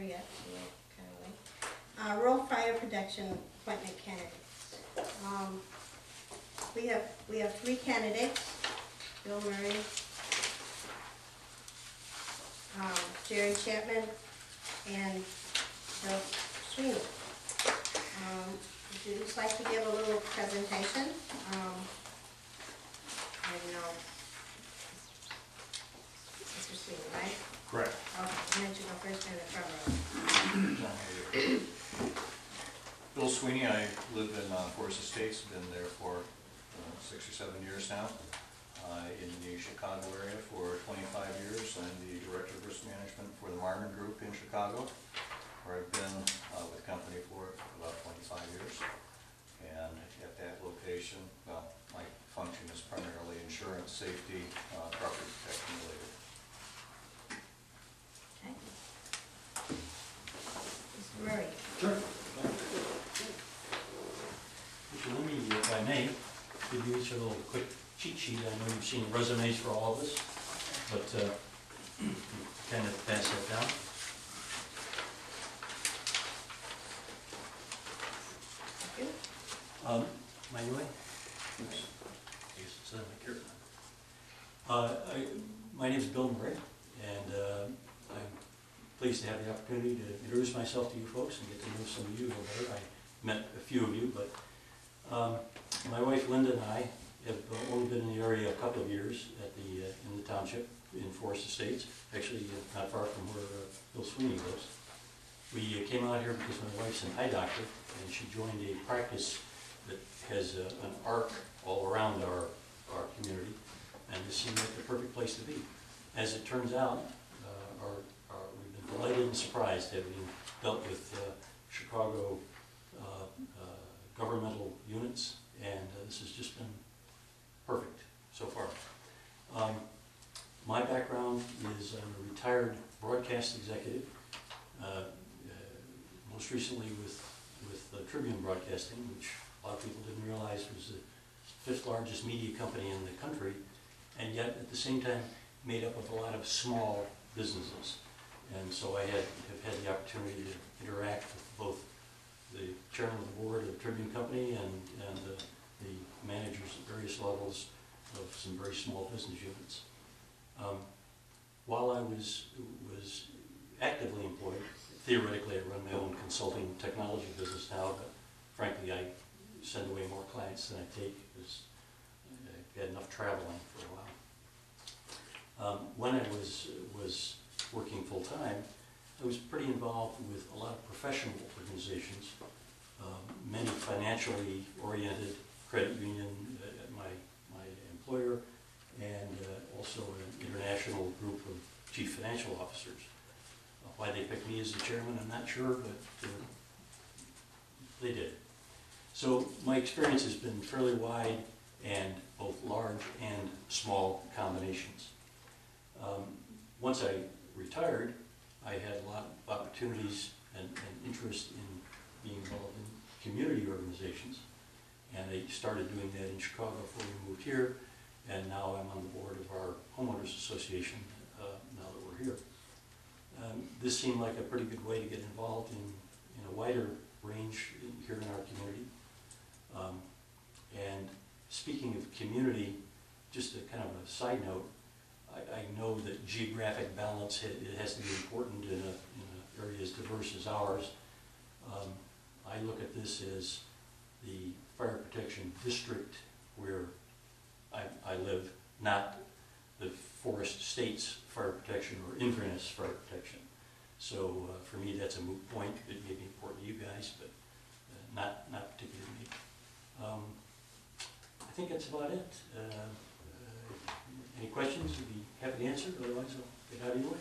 yet, so we're kind of late. Rural fire protection appointment candidates. We have 3 candidates: Bill Murray, Jerry Chapman, and Bill Sweeney. Would you just like to give a little presentation? I don't know. Mr. Sweeney, right? Correct. Okay, why don't you go first in the front row? Bill Sweeney, I live in Forest Estates, been there for 6 or 7 years now. In the Chicago area for 25 years. I'm the Director of Risk Management for the Marmon Group in Chicago, where I've been with the company for about 25 years. And at that location, well, my function is primarily insurance, safety, property protection related. Okay. Mr. Murray. Sure. So let me, if I may, give you each a little quick cheat sheet. I know you've seen resumes for all of us, but kind of pass that down. Thank you. My way? Oops. I guess it's on my carrot. My name is Bill Murray, and I'm pleased to have the opportunity to introduce myself to you folks and get to know some of you a little better. I met a few of you, but my wife Linda and I have only been in the area a couple of years at in the township in Forest Estates, actually not far from where Bill Sweeney lives. We came out here because my wife's an eye doctor, and she joined a practice that has an arc all around our community, and this seemed like the perfect place to be. As it turns out, we've been delighted and surprised having dealt with Chicago governmental units, and this has just been perfect so far. My background is I'm a retired broadcast executive, most recently with Tribune Broadcasting, which a lot of people didn't realize was the 5th largest media company in the country, and yet at the same time made up of a lot of small businesses. And so I have had the opportunity to interact with both the chairman of the board of the Tribune Company and the managers at various levels of some very small business units. While I was actively employed, theoretically I run my own consulting technology business now, but frankly I send away more clients than I take because I've had enough traveling for a while. When I was working full-time, I was pretty involved with a lot of professional organizations, many financially oriented, credit union at my employer, and also an international group of chief financial officers. Why they picked me as the chairman, I'm not sure, but they did. So my experience has been fairly wide and both large and small combinations. Once I retired, I had a lot of opportunities and interest in being involved in community organizations, and I started doing that in Chicago before we moved here, and now I'm on the board of our homeowners association now that we're here. This seemed like a pretty good way to get involved in a wider range here in our community. And speaking of community, just a kind of a side note, I know that geographic balance it has to be important in an area as diverse as ours. I look at this as the fire protection district where I live, not the Forest Estates fire protection or Inverness fire protection. So for me that's a moot point. It may be important to you guys, but not particularly to me. I think that's about it. Any questions? We'd be happy to answer, otherwise I'll get out of your way.